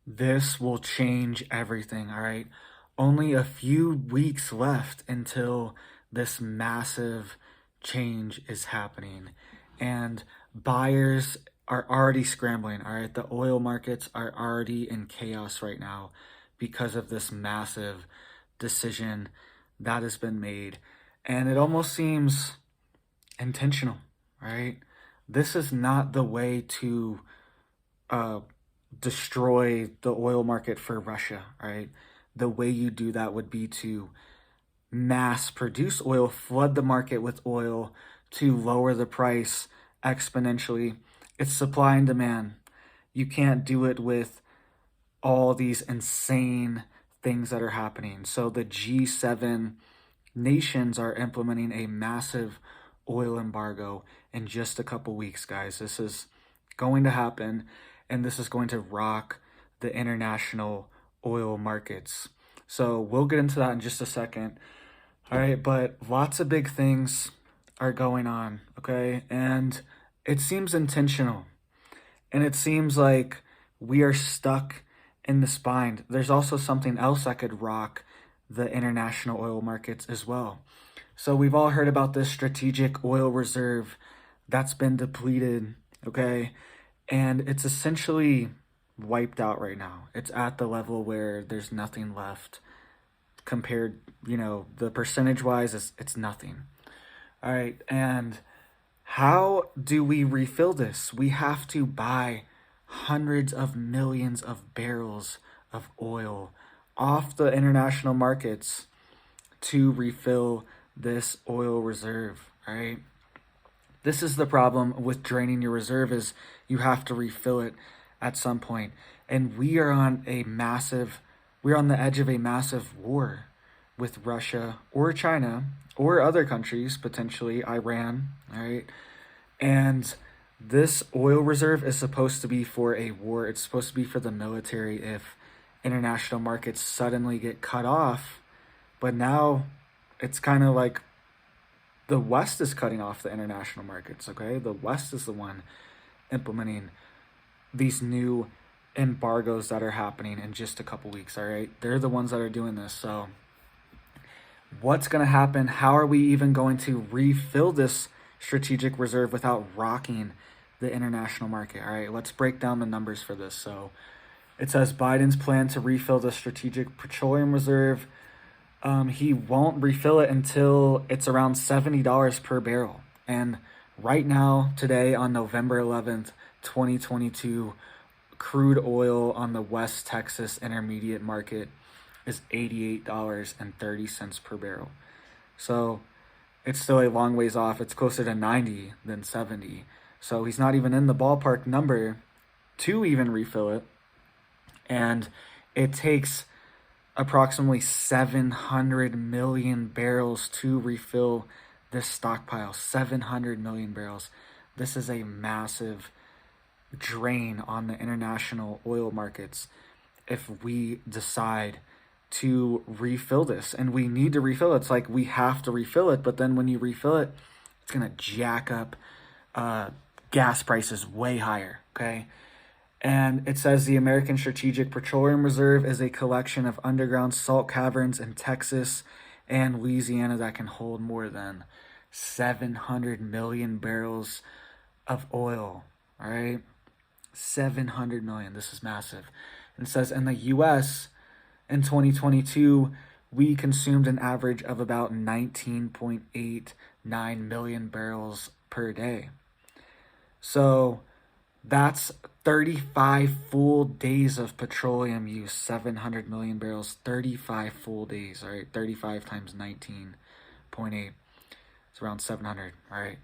This will change everything, all right? Only a few weeks left until this massive change is happening. And buyers are already scrambling, all right? The oil markets are already in chaos right now because of this massive decision that has been made. And it almost seems intentional, right? This is not the way to uh, destroy the oil market for Russia, right? The way you do that would be to mass produce oil, flood the market with oil to lower the price exponentially. It's supply and demand. You can't do it with all these insane things that are happening. So the G7 nations are implementing a massive oil embargo in just a couple weeks, guys. This is going to happen, and this is going to rock the international oil markets. So we'll get into that in just a second. All right, but lots of big things are going on, okay? And it seems intentional. And it seems like we are stuck in this bind. There's also something else that could rock the international oil markets as well. So we've all heard about this strategic oil reserve that's been depleted, okay? And it's essentially wiped out right now. It's at the level where there's nothing left compared, the percentage wise, it's nothing. All right, and how do we refill this? We have to buy hundreds of millions of barrels of oil off the international markets to refill this oil reserve, right? This is the problem with draining your reserve is you have to refill it at some point. And we're on the edge of a massive war with Russia or China or other countries, potentially Iran, all right? And this oil reserve is supposed to be for a war. It's supposed to be for the military if international markets suddenly get cut off. But now it's kind of like the West is cutting off the international markets, okay? The West is the one implementing these new embargoes that are happening in just a couple weeks, all right? They're the ones that are doing this. So what's going to happen? How are we even going to refill this strategic reserve without rocking the international market? All right, let's break down the numbers for this. So it says Biden's plan to refill the strategic petroleum reserve. He won't refill it until it's around $70 per barrel. And right now, today on November 11th, 2022, crude oil on the West Texas Intermediate market is $88.30 per barrel. So it's still a long ways off. It's closer to 90 than 70. So he's not even in the ballpark number to even refill it. And it takes approximately 700 million barrels to refill this stockpile. 700 million barrels. This is a massive drain on the international oil markets if we decide to refill this. And we need to refill it. It's like we have to refill it, but then when you refill it, it's going to jack up gas prices way higher, okay? And it says the American Strategic Petroleum Reserve is a collection of underground salt caverns in Texas and Louisiana that can hold more than 700 million barrels of oil, all right? 700 million. This is massive. And it says in the U.S., in 2022, we consumed an average of about 19.89 million barrels per day. So that's 35 full days of petroleum use, 700 million barrels, 35 full days, all right? 35 times 19.8, it's around 700, all right?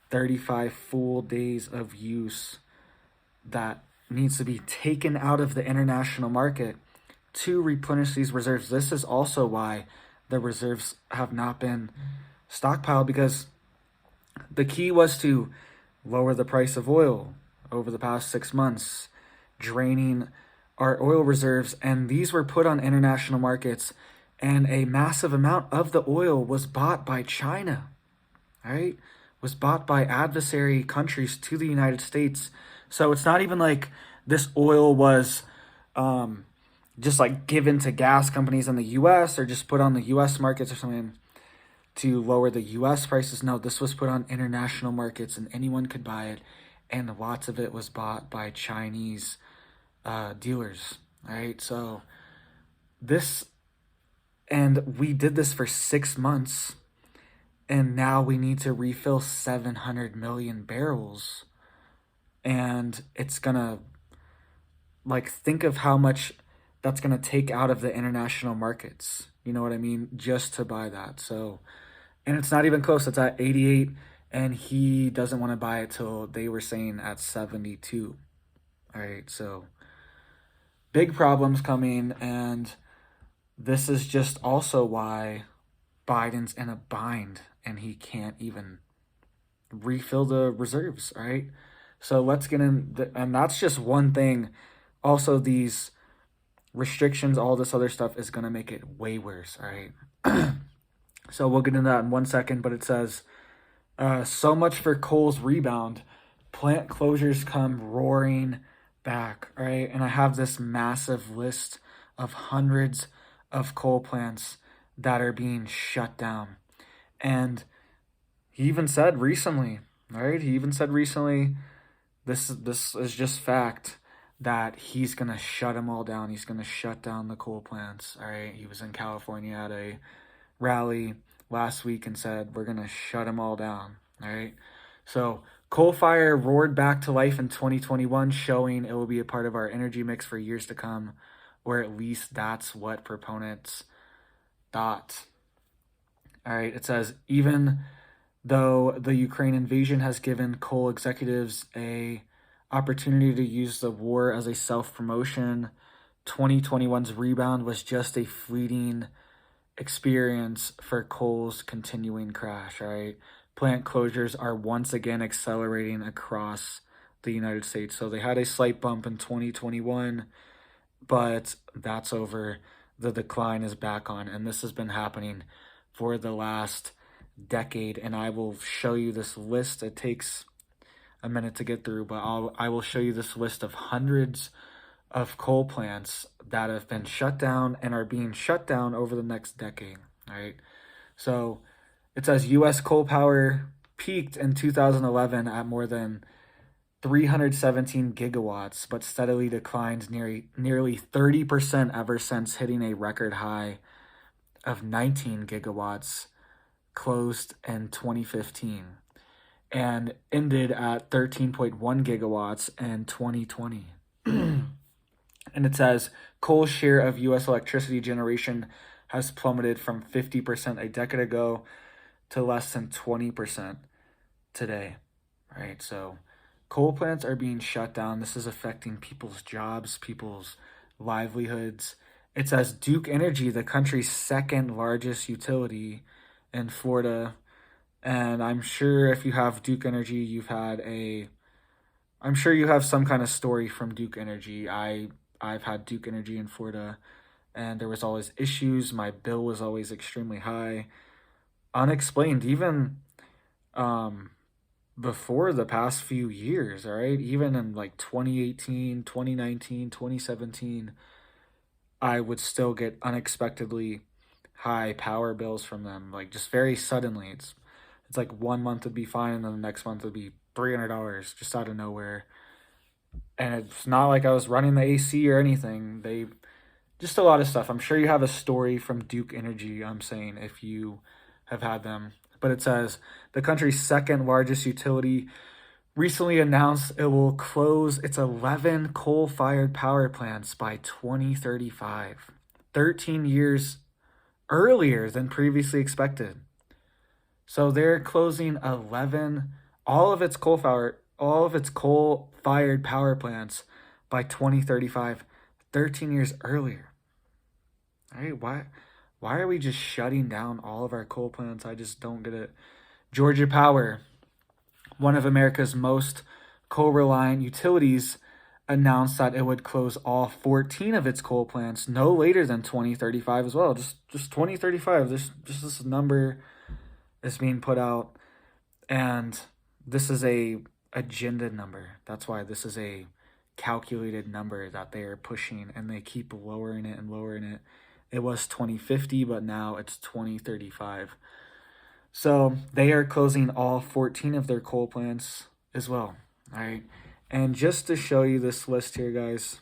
35 full days of use that needs to be taken out of the international market to replenish these reserves. This is also why the reserves have not been stockpiled, because the key was to lower the price of oil over the past 6 months, draining our oil reserves, and these were put on international markets, and a massive amount of the oil was bought by China, right? Was bought by adversary countries to the United States. So it's not even like this oil was just like given to gas companies in the US or just put on the US markets or something to lower the US prices. No, this was put on international markets and anyone could buy it. And lots of it was bought by Chinese dealers. All right. So this, and we did this for 6 months. And now we need to refill 700 million barrels. And it's going to, like, think of how much that's going to take out of the international markets. You know what I mean? Just to buy that. So, and it's not even close. It's at 88, and he doesn't want to buy it till they were saying at 72. All right. So, big problems coming. And this is just also why Biden's in a bind and he can't even refill the reserves. All right. So, let's get in. And that's just one thing. Also, these restrictions, all this other stuff is going to make it way worse. All right. So we'll get into that in 1 second, but it says, so much for coal's rebound. Plant closures come roaring back. All right. And I have this massive list of hundreds of coal plants that are being shut down. And he even said recently, all right, this is just fact, that he's going to shut them all down. He's going to shut down the coal plants. All right. He was in California at a rally last week and said, we're going to shut them all down. All right. So coal fire roared back to life in 2021, showing it will be a part of our energy mix for years to come, or at least that's what proponents thought. All right. It says, even though the Ukraine invasion has given coal executives a opportunity to use the war as a self-promotion, 2021's rebound was just a fleeting experience for coal's continuing crash. All right. Plant closures are once again accelerating across the United States. So they had a slight bump in 2021, but that's over. The decline is back on, and this has been happening for the last decade. And I will show you this list. It takes a minute to get through, but I will show you this list of hundreds of coal plants that have been shut down and are being shut down over the next decade. All right. So it says U.S. coal power peaked in 2011 at more than 317 gigawatts, but steadily declined nearly 30% ever since hitting a record high of 19 gigawatts closed in 2015 and ended at 13.1 gigawatts in 2020. And it says coal's share of U.S. electricity generation has plummeted from 50% a decade ago to less than 20% today. Right? So coal plants are being shut down. This is affecting people's jobs, people's livelihoods. It says Duke Energy, the country's second largest utility in Florida. And I'm sure if you have Duke Energy, I'm sure you have some kind of story from Duke Energy. I've had Duke Energy in Florida, and there was always issues. My bill was always extremely high, unexplained, even before the past few years, all right? Even in like 2018, 2019, 2017, I would still get unexpectedly high power bills from them, like just very suddenly. It's like 1 month would be fine, and then the next month would be $300 just out of nowhere. And it's not like I was running the AC or anything. Just a lot of stuff. I'm sure you have a story from Duke Energy, I'm saying, if you have had them. But it says the country's second largest utility recently announced it will close its 11 coal-fired power plants by 2035, 13 years earlier than previously expected. So they're closing 11, all of its coal-fired power plants by 2035, 13 years earlier. All right, why are we just shutting down all of our coal plants? I just don't get it. Georgia Power, one of America's most coal-reliant utilities, announced that it would close all 14 of its coal plants no later than 2035 as well. Just 2035. This number is being put out, and this is a agenda number. That's why this is a calculated number that they are pushing, and they keep lowering it and lowering it. It was 2050, but now it's 2035. So they are closing all 14 of their coal plants as well. All right. And just to show you this list here, guys,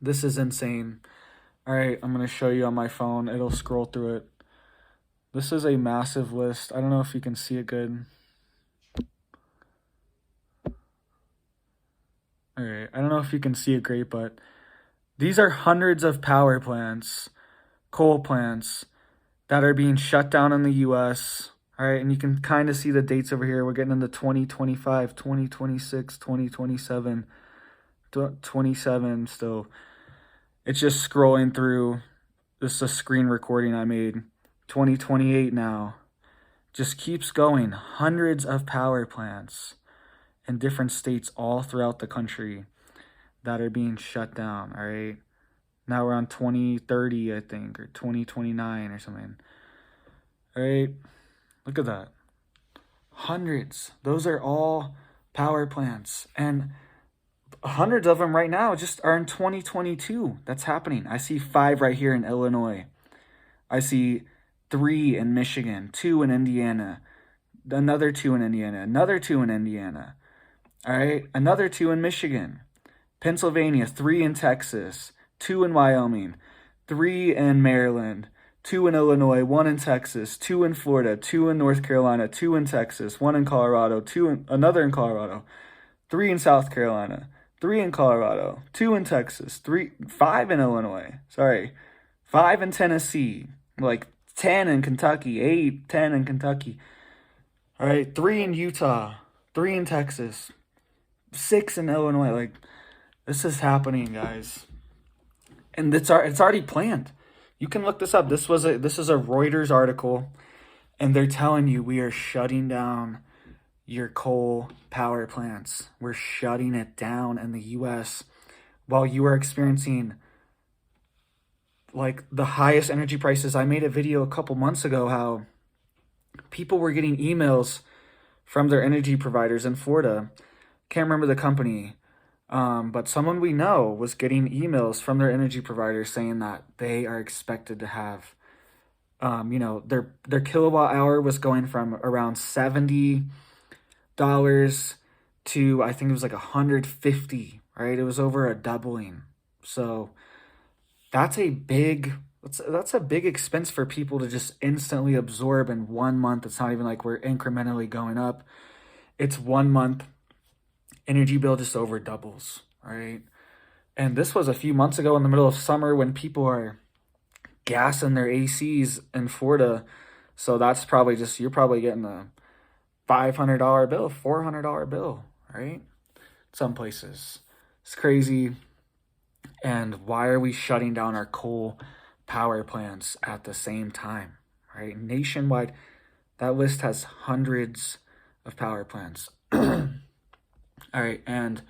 this is insane. All right, I'm going to show you on my phone. It'll scroll through it. This is a massive list. I don't know if you can see it good. All right, I don't know if you can see it great, but these are hundreds of power plants, coal plants, that are being shut down in the U.S., all right, and you can kind of see the dates over here. We're getting into 2025, 2026, 2027, 27 still. It's just scrolling through. This is a screen recording I made. 2028 now. Just keeps going. Hundreds of power plants in different states all throughout the country that are being shut down, all right? Now we're on 2030, I think, or 2029 or something. All right, look at that. Hundreds. Those are all power plants. And hundreds of them right now just are in 2022. That's happening. I see 5 right here in Illinois. I see 3 in Michigan, 2 in Indiana, another 2 in Indiana, another 2 in Indiana. All right, another 2 in Michigan. Pennsylvania, 3 in Texas, 2 in Wyoming, 3 in Maryland, 2 in Illinois, 1 in Texas, 2 in Florida, 2 in North Carolina, 2 in Texas, 1 in Colorado, another in Colorado, 3 in South Carolina, 3 in Colorado, 2 in Texas, 5 in Illinois, 5 in Tennessee, like 10 in Kentucky, 8, 10 in Kentucky. All right, 3 in Utah, 3 in Texas, 6 in Illinois. Like, this is happening, guys. And it's already planned. You can look this up. This is a Reuters article, and they're telling you we are shutting down your coal power plants. We're shutting it down in the U.S. while you are experiencing like the highest energy prices. I made a video a couple months ago how people were getting emails from their energy providers in Florida. Can't remember the company. But someone we know was getting emails from their energy provider saying that they are expected to have, their kilowatt hour was going from around $70 to, I think it was like $150, right? It was over a doubling. So that's a big expense for people to just instantly absorb in 1 month. It's not even like we're incrementally going up. It's 1 month. Energy bill just over doubles, right? And this was a few months ago in the middle of summer when people are gassing their ACs in Florida. So that's probably you're probably getting a $500 bill, $400 bill, right? Some places. It's crazy. And why are we shutting down our coal power plants at the same time, right? Nationwide, that list has hundreds of power plants. All right, and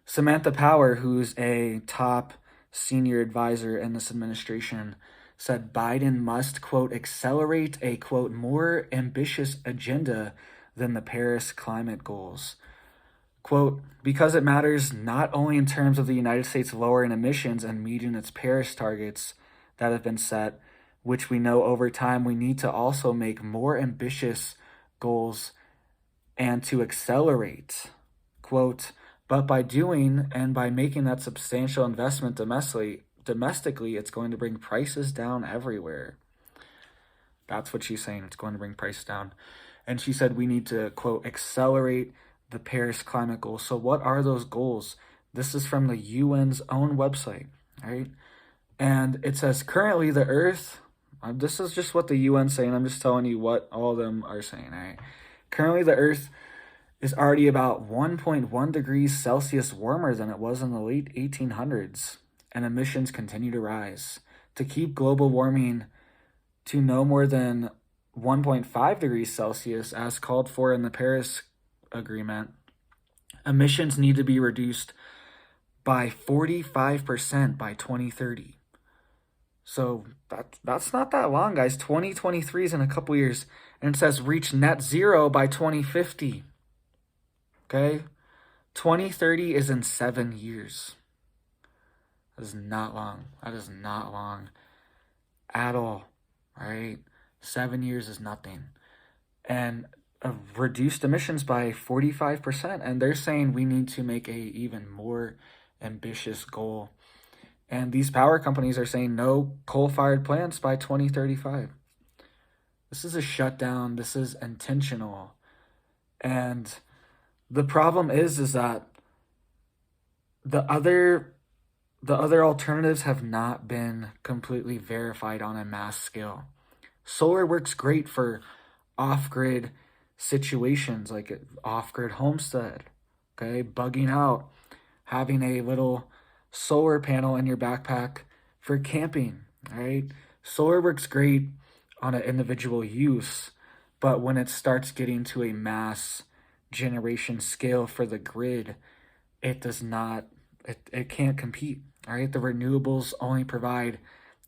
Samantha Power, who's a top senior advisor in this administration, said Biden must, quote, accelerate a, quote, more ambitious agenda than the Paris climate goals. Quote, because it matters not only in terms of the United States lowering emissions and meeting its Paris targets that have been set, which we know over time we need to also make more ambitious goals and to accelerate. Quote, but by doing and by making that substantial investment domestically, it's going to bring prices down everywhere. That's what she's saying. It's going to bring prices down. And she said we need to, quote, accelerate the Paris climate goals. So what are those goals? This is from the UN's own website, right? And it says currently the Earth, this is just what the UN's saying. I'm just telling you what all of them are saying, all right? Currently the Earth is already about 1.1 degrees Celsius warmer than it was in the late 1800s, and emissions continue to rise. To keep global warming to no more than 1.5 degrees Celsius, as called for in the Paris Agreement, emissions need to be reduced by 45% by 2030. So that's not that long, guys. 2023 is in a couple years, and it says reach net zero by 2050. Okay, 2030 is in 7 years. That is not long. That is not long at all, right? 7 years is nothing. And reduced emissions by 45%. And they're saying we need to make a even more ambitious goal. And these power companies are saying no coal-fired plants by 2035. This is a shutdown. This is intentional. And the problem is that the other alternatives have not been completely verified on a mass scale. Solar works great for off-grid situations, like an off-grid homestead, okay? Bugging out, having a little solar panel in your backpack for camping, right? Solar works great on an individual use, but when it starts getting to a mass generation scale for the grid, it does not, it can't compete, all right? The renewables only provide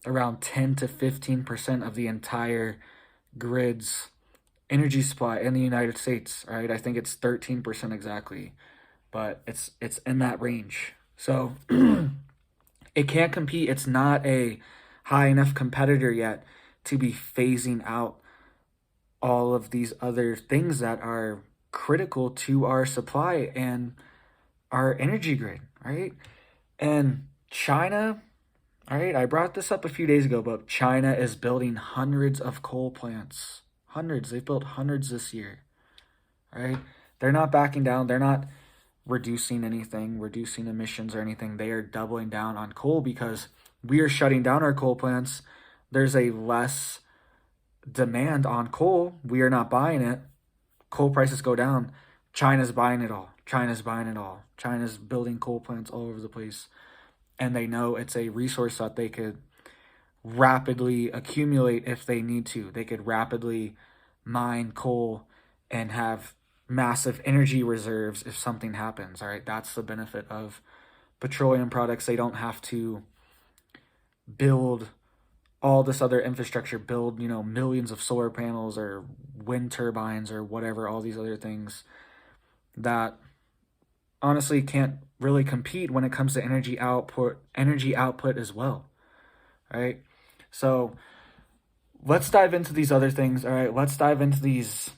around 10 to 15% of the entire grid's energy supply in the United States, right? I think it's 13% exactly, but it's in that range. So it can't compete. It's not a high enough competitor yet to be phasing out all of these other things that are critical to our supply and our energy grid, right? And China, all right, I brought this up a few days ago, but China is building hundreds of coal plants. Hundreds. They've built hundreds this year, right? They're not backing down. They're not reducing anything, reducing emissions or anything. They are doubling down on coal because we are shutting down our coal plants. There's a less demand on coal. We are not buying it. Coal prices go down. China's buying it all. China's buying it all. China's building coal plants all over the place. And they know it's a resource that they could rapidly accumulate if they need to. They could rapidly mine coal and have massive energy reserves if something happens. All right, that's the benefit of petroleum products. They don't have to build all this other infrastructure, build, millions of solar panels or wind turbines or whatever, all these other things that honestly can't really compete when it comes to energy output as well, right? So let's dive into these other things. All right, let's dive into these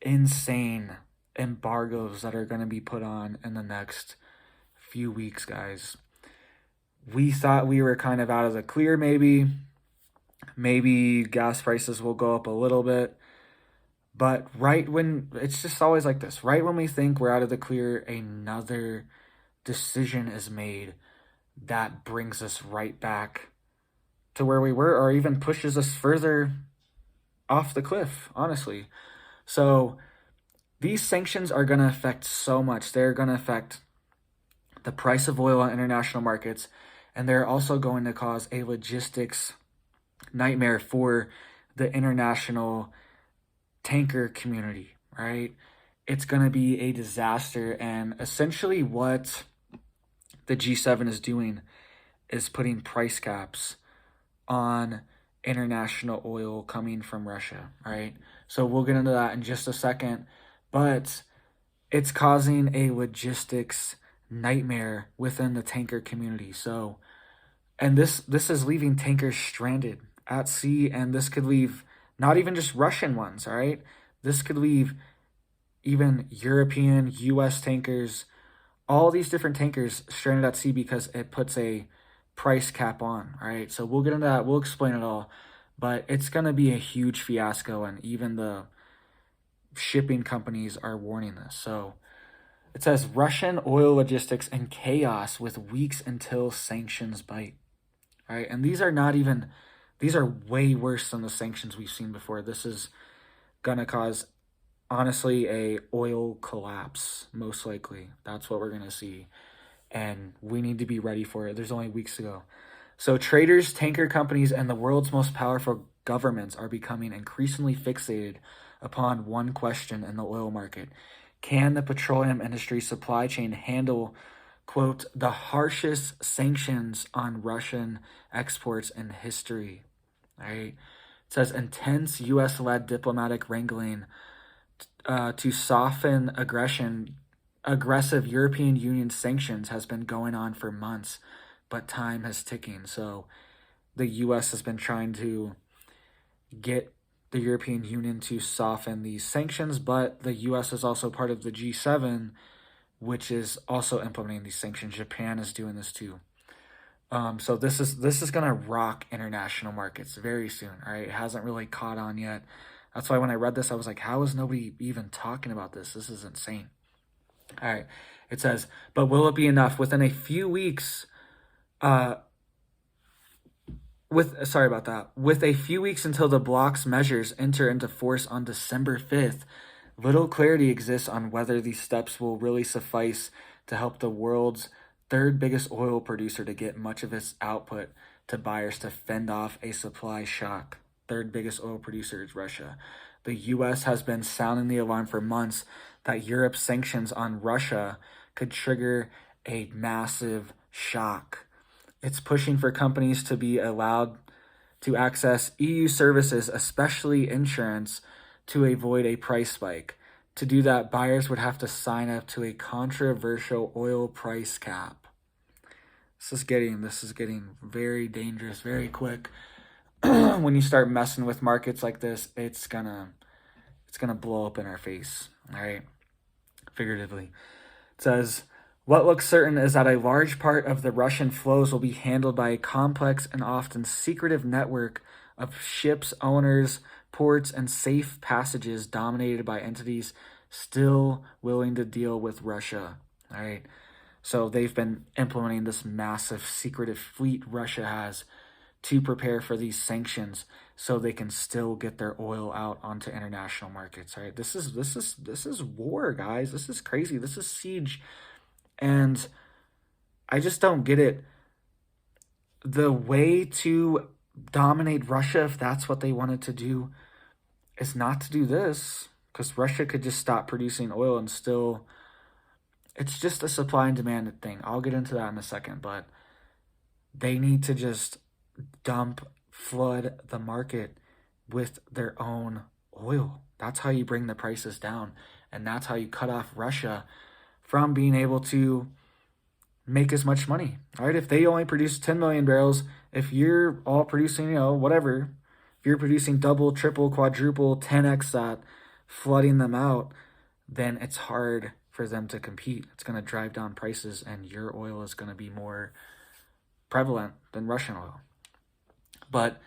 insane embargoes that are going to be put on in the next few weeks, guys. We thought we were kind of out of the clear, maybe gas prices will go up a little bit, but it's just always like this, right when we think we're out of the clear, another decision is made that brings us right back to where we were, or even pushes us further off the cliff, honestly. So these sanctions are going to affect so much. They're going to affect the price of oil on international markets, and they're also going to cause a logistics nightmare for the international tanker community, right? It's going to be a disaster, and essentially what the G7 is doing is putting price caps on international oil coming from Russia, right? So we'll get into that in just a second, but it's causing a logistics nightmare within the tanker community. So, and this is leaving tankers stranded at sea, and this could leave not even just Russian ones, all right? This could leave even European, US tankers, all these different tankers stranded at sea because it puts a price cap on, all right? So we'll get into that. We'll explain it all, but it's going to be a huge fiasco, and even the shipping companies are warning this. So it says Russian oil logistics in chaos with weeks until sanctions bite, all right? And these are way worse than the sanctions we've seen before. This is going to cause, honestly, a oil collapse, most likely. That's what we're going to see, and we need to be ready for it. There's only weeks to go. So traders, tanker companies, and the world's most powerful governments are becoming increasingly fixated upon one question in the oil market. Can the petroleum industry supply chain handle, quote, the harshest sanctions on Russian exports in history? All right. It says intense U.S.-led diplomatic wrangling to soften aggression aggressive European Union sanctions has been going on for months, but time is ticking. So the US has been trying to get the European Union to soften these sanctions, but the US is also part of the G7, which is also implementing these sanctions. Japan is doing this too. So this is gonna rock international markets very soon. All right, it hasn't really caught on yet. That's why when I read this, I was like, how is nobody even talking about this? This is insane. All right, it says, but will it be enough? Within a few weeks, with a few weeks until the bloc's measures enter into force on December 5th, little clarity exists on whether these steps will really suffice to help the world's third biggest oil producer to get much of its output to buyers to fend off a supply shock. Third biggest oil producer is Russia. The US has been sounding the alarm for months that Europe's sanctions on Russia could trigger a massive shock. It's pushing for companies to be allowed to access EU services, especially insurance, to avoid a price spike. To do that, buyers would have to sign up to a controversial oil price cap. This is getting very dangerous, very quick. When you start messing with markets like this, it's gonna blow up in our face. All right, figuratively. It says, what looks certain is that a large part of the Russian flows will be handled by a complex and often secretive network of ships, owners, ports, and safe passages dominated by entities still willing to deal with Russia. All right. So they've been implementing this massive secretive fleet Russia has to prepare for these sanctions so they can still get their oil out onto international markets. All right. This is war, guys. This is crazy. This is siege. And I just don't get it. The way to dominate Russia, if that's what they wanted to do, is not to do this, because Russia could just stop producing oil and still, it's just a supply and demand thing. I'll get into that in a second, but they need to just flood the market with their own oil. That's how you bring the prices down, and that's how you cut off Russia from being able to make as much money. All right, if they only produce 10 million barrels, if you're all producing, whatever, if you're producing double, triple, quadruple, 10x that, flooding them out, then it's hard for them to compete. It's going to drive down prices, and your oil is going to be more prevalent than Russian oil. But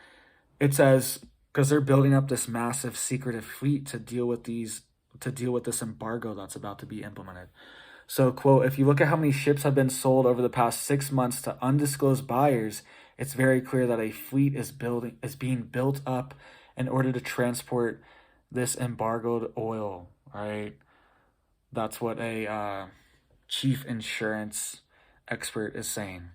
it says, because they're building up this massive secretive fleet to deal with this embargo that's about to be implemented. So, quote, if you look at how many ships have been sold over the past 6 months to undisclosed buyers, it's very clear that a fleet is being built up in order to transport this embargoed oil, right? That's what a chief insurance expert is saying.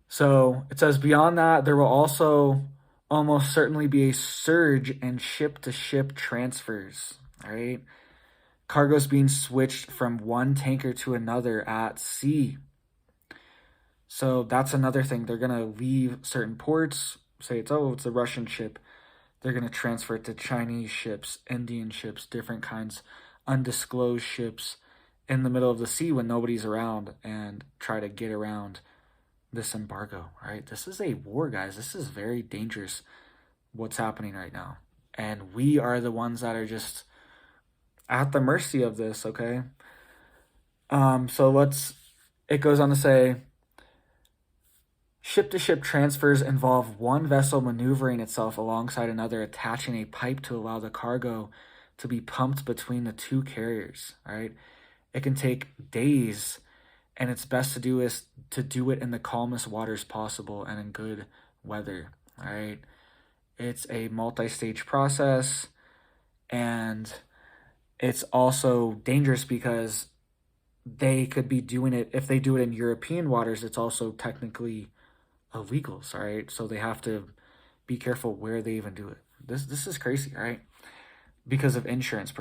So it says, beyond that, there will also almost certainly be a surge in ship-to-ship transfers, right? Cargo's being switched from one tanker to another at sea. So that's another thing. They're going to leave certain ports, say it's a Russian ship. They're going to transfer it to Chinese ships, Indian ships, different kinds, undisclosed ships in the middle of the sea when nobody's around, and try to get around this embargo, right? This is a war, guys. This is very dangerous what's happening right now. And we are the ones that are just at the mercy of this, okay? It goes on to say, ship-to-ship transfers involve one vessel maneuvering itself alongside another, attaching a pipe to allow the cargo to be pumped between the two carriers, all right? It can take days, and it's best to do it in the calmest waters possible and in good weather, all right? It's a multi-stage process, and it's also dangerous because they could be doing it, if they do it in European waters, it's also technically illegal, all right? So they have to be careful where they even do it. This is crazy, right? Because of insurance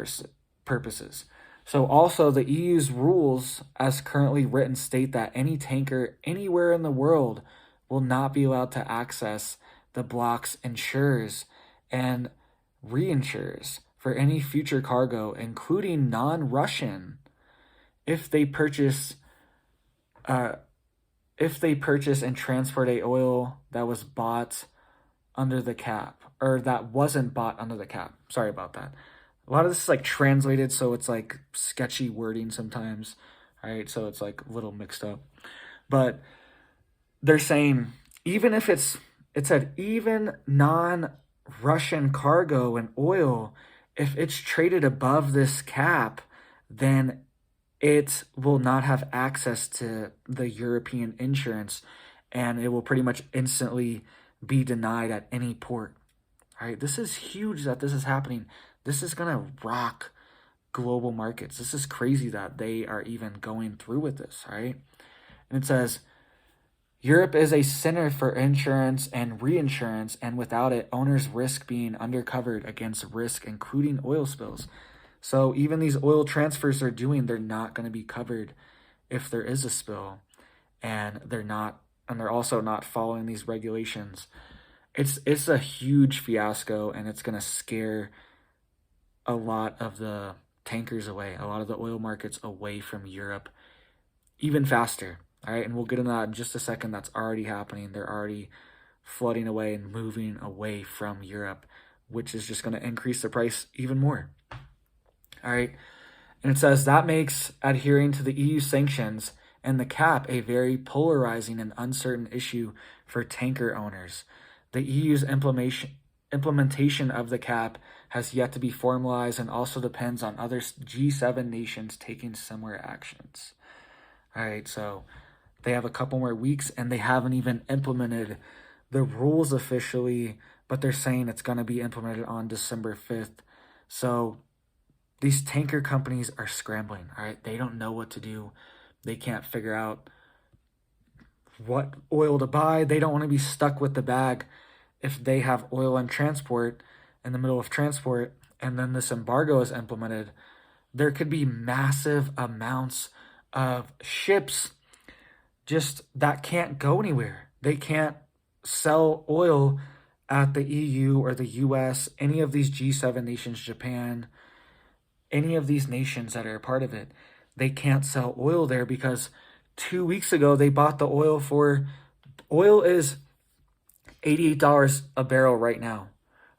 purposes. So also the EU's rules as currently written state that any tanker anywhere in the world will not be allowed to access the bloc's insurers and reinsurers for any future cargo, including non-Russian, if they purchase uh, if they purchase and transport a oil that was bought under the cap, or that wasn't bought under the cap. Sorry about that. A lot of this is like translated, so it's like sketchy wording sometimes. All right, so it's like a little mixed up. But they're saying even if it said even non-Russian cargo and oil, if it's traded above this cap, then it will not have access to the European insurance, and it will pretty much instantly be denied at any port. All right, this is huge that this is happening. This is going to rock global markets. This is crazy that they are even going through with this, right? And it says, Europe is a center for insurance and reinsurance, and without it, owners risk being undercovered against risk, including oil spills. So even these oil transfers they're doing, they're not going to be covered if there is a spill, and they're also not following these regulations. It's a huge fiasco, and it's going to scare a lot of the tankers away, a lot of the oil markets away from Europe even faster. All right, and we'll get into that in just a second. That's already happening. They're already flooding away and moving away from Europe, which is just going to increase the price even more. All right, and it says that makes adhering to the EU sanctions and the cap a very polarizing and uncertain issue for tanker owners. The EU's implementation of the cap has yet to be formalized and also depends on other G7 nations taking similar actions. All right, so they have a couple more weeks, and they haven't even implemented the rules officially, but they're saying it's going to be implemented on December 5th. So these tanker companies are scrambling, all right? They don't know what to do. They can't figure out what oil to buy. They don't want to be stuck with the bag if they have oil in transport, in the middle of transport, and then this embargo is implemented. There could be massive amounts of ships just that can't go anywhere. They can't sell oil at the EU or the US, any of these G7 nations, Japan, any of these nations that are a part of it. They can't sell oil there because 2 weeks ago they bought the oil is $88 a barrel right now,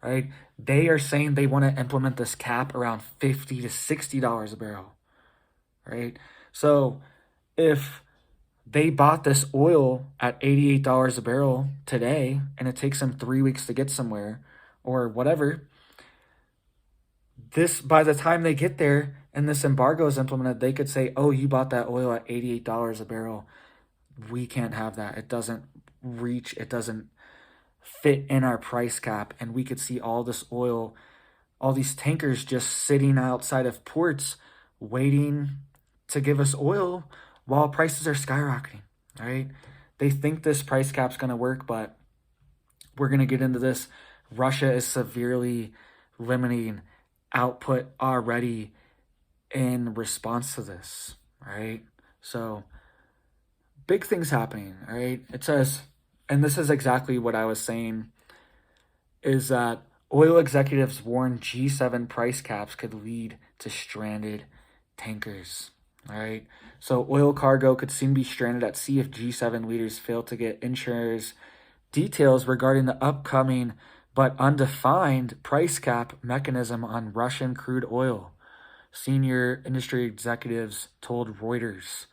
right? They are saying they want to implement this cap around $50 to $60 a barrel, right? So if they bought this oil at $88 a barrel today, and it takes them 3 weeks to get somewhere or whatever, by the time they get there and this embargo is implemented, they could say, oh, you bought that oil at $88 a barrel. We can't have that. It doesn't fit in our price cap. And we could see all this oil, all these tankers just sitting outside of ports waiting to give us oil while prices are skyrocketing, right? They think this price cap's going to work, but we're going to get into this. Russia is severely limiting output already in response to this, right? So big things happening, right? It says, and this is exactly what I was saying, is that oil executives warn G7 price caps could lead to stranded tankers. All right, so oil cargo could soon be stranded at sea if G7 leaders fail to get insurers details regarding the upcoming but undefined price cap mechanism on Russian crude oil, senior industry executives told Reuters.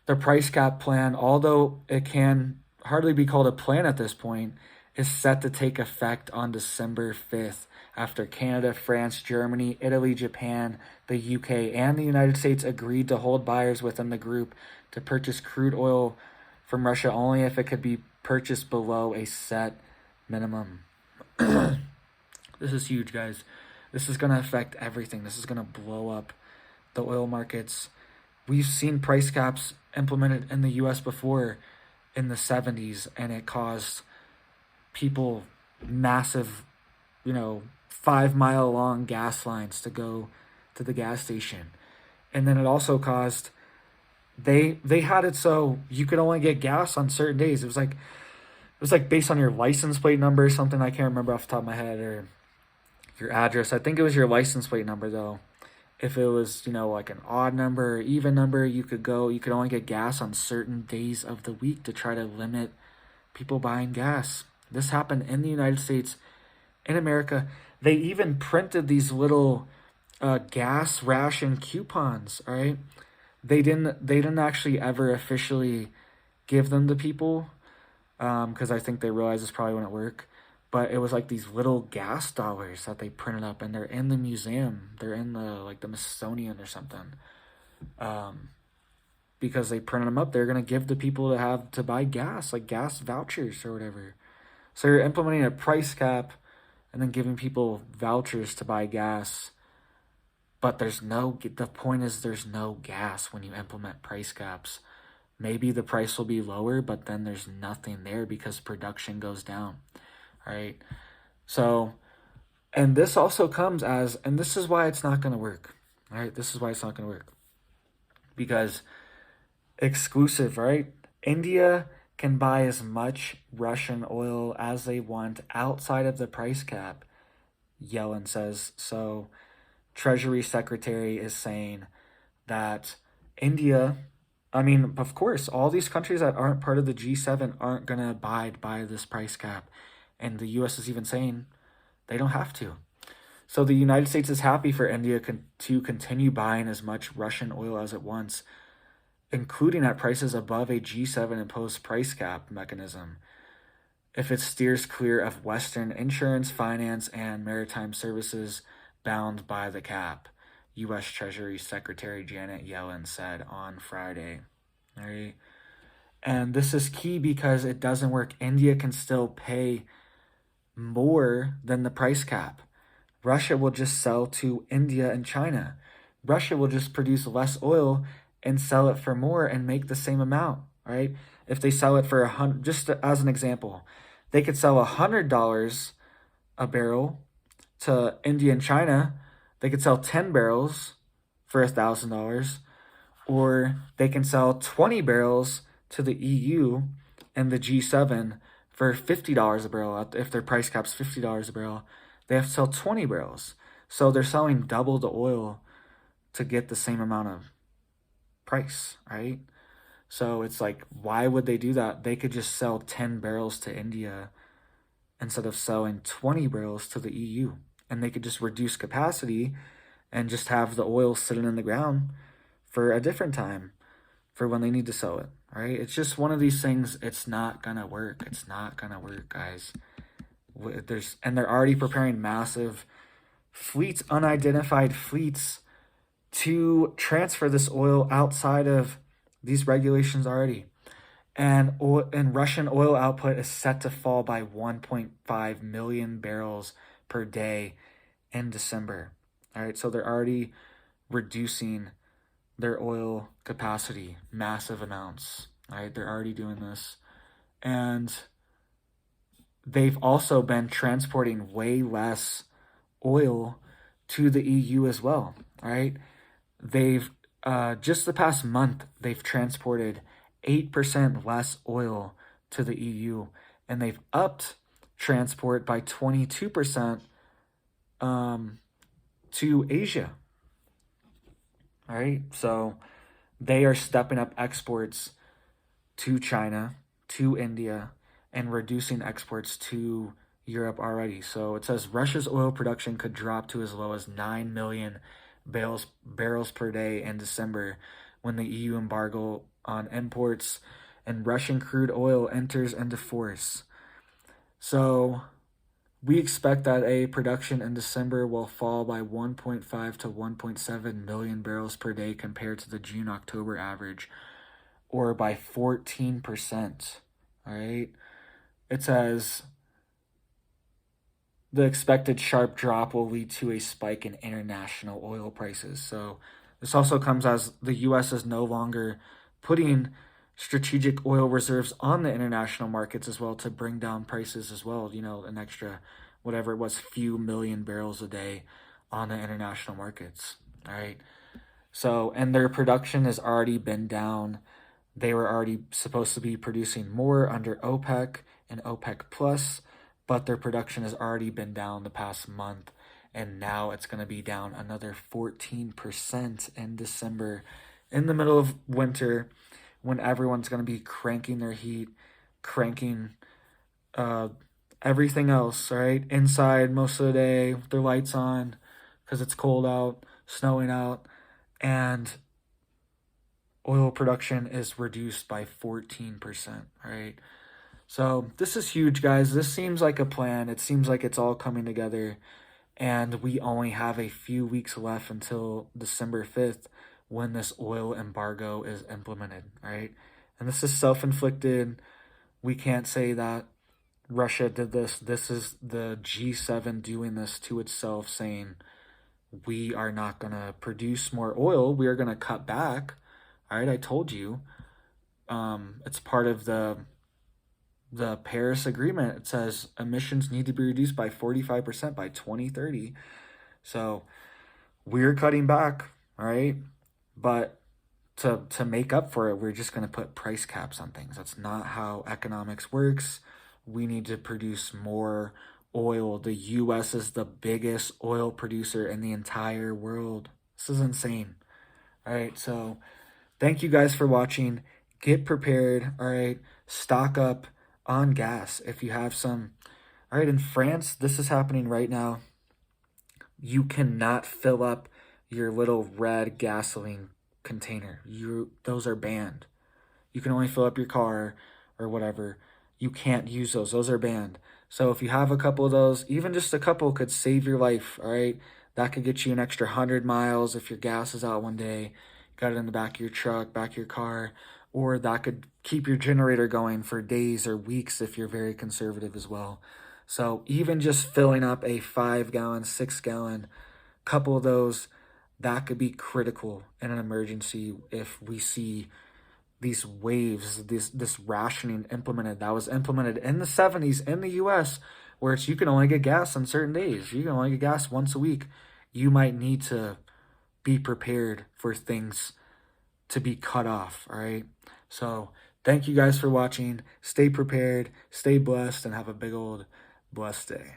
The price cap plan, although it can hardly be called a plan at this point, is set to take effect on December 5th after Canada, France, Germany, Italy, Japan, the UK, and the United States agreed to hold buyers within the group to purchase crude oil from Russia only if it could be purchased below a set minimum. This is huge, guys. This is going to affect everything. This is going to blow up the oil markets. We've seen price caps implemented in the US before in the 70s, and it caused people massive, 5-mile long gas lines to go to the gas station. And then it also caused, they had it so you could only get gas on certain days. It was like based on your license plate number or something. I can't remember off the top of my head, or your address. I think it was your license plate number though. if it was, like an odd number or even number, you could only get gas on certain days of the week to try to limit people buying gas. This happened in the United States, in America. They even printed these little gas ration coupons, all right? They didn't actually ever officially give them to people, because I think they realized this probably wouldn't work. But it was like these little gas dollars that they printed up, and they're in the museum. They're in the Smithsonian or something. Because they printed them up, they're gonna give to people to buy gas, like gas vouchers or whatever. So you're implementing a price cap, and then giving people vouchers to buy gas. But the point is there's no gas when you implement price caps. Maybe the price will be lower, but then there's nothing there because production goes down, right? So, and this also comes and this is why it's not going to work, right? This is why it's not going to work. Because exclusive, right? India can buy as much Russian oil as they want outside of the price cap, Yellen says. So, Treasury Secretary is saying that India, of course, all these countries that aren't part of the G7 aren't going to abide by this price cap. And the U.S. is even saying they don't have to. So the United States is happy for India to continue buying as much Russian oil as it wants, including at prices above a G7 imposed price cap mechanism, if it steers clear of Western insurance, finance, and maritime services bound by the cap, U.S. Treasury Secretary Janet Yellen said on Friday. All right? And this is key because it doesn't work. India can still pay more than the price cap. Russia will just sell to India and China. Russia will just produce less oil and sell it for more and make the same amount, right? If they sell it for just as an example, they could sell $100 a barrel to India and China. They could sell 10 barrels for $1,000, or they can sell 20 barrels to the EU and the G7 for $50 a barrel. If their price cap's $50 a barrel, they have to sell 20 barrels. So they're selling double the oil to get the same amount of price, right? So it's like, why would they do that? They could just sell 10 barrels to India instead of selling 20 barrels to the EU. And they could just reduce capacity and just have the oil sitting in the ground for a different time for when they need to sell it, right? It's just one of these things. It's not going to work. It's not going to work, guys. They're already preparing massive fleets, unidentified fleets, to transfer this oil outside of these regulations already. And Russian oil output is set to fall by 1.5 million barrels per day in December. All right, so they're already reducing their oil capacity, massive amounts. All right, they're already doing this. And they've also been transporting way less oil to the EU as well. All right, they've just the past month, they've transported 8% less oil to the EU, and they've upped transport by 22% to Asia. All right, so they are stepping up exports to China, to India, and reducing exports to Europe already. So it says Russia's oil production could drop to as low as 9 million barrels per day in December when the EU embargo on imports and Russian crude oil enters into force. So we expect that a production in December will fall by 1.5 to 1.7 million barrels per day compared to the June-October average, or by 14%. All right. It says the expected sharp drop will lead to a spike in international oil prices. So this also comes as the U.S. is no longer putting strategic oil reserves on the international markets as well to bring down prices as well. An extra, whatever it was, few million barrels a day on the international markets. All right. So, and their production has already been down. They were already supposed to be producing more under OPEC and OPEC Plus, but their production has already been down the past month. and now it's going to be down another 14% in December, in the middle of winter, when everyone's going to be cranking their heat, cranking uh, everything else, right? Inside most of the day, with their lights on, because it's cold out, snowing out, and oil production is reduced by 14%, right? So this is huge, guys. This seems like a plan. It seems like it's all coming together, and we only have a few weeks left until December 5th when this oil embargo is implemented, right? And this is self-inflicted. We can't say that Russia did this. This is the G7 doing this to itself, saying we are not going to produce more oil. We are going to cut back. All right, I told you. It's part of the Paris Agreement. It says emissions need to be reduced by 45% by 2030. So we're cutting back, all right? But to make up for it, we're just going to put price caps on things. That's not how economics works. We need to produce more oil. The US is the biggest oil producer in the entire world. This is insane. All right, so thank you guys for watching. Get prepared, all right? Stock up on gas if you have some. All right, in France, this is happening right now. You cannot fill up your little red gasoline container. Those are banned. You can only fill up your car or whatever. You can't use those. Those are banned. So if you have a couple of those, even just a couple could save your life, all right? That could get you an extra 100 miles if your gas is out one day. Got it in the back of your truck, back of your car, or that could keep your generator going for days or weeks if you're very conservative as well. So even just filling up a 5-gallon, 6-gallon, couple of those, that could be critical in an emergency if we see these waves, this rationing implemented. That was implemented in the 70s in the US, where you can only get gas on certain days. You can only get gas once a week. You might need to be prepared for things to be cut off, all right? So thank you guys for watching. Stay prepared, stay blessed, and have a big old blessed day.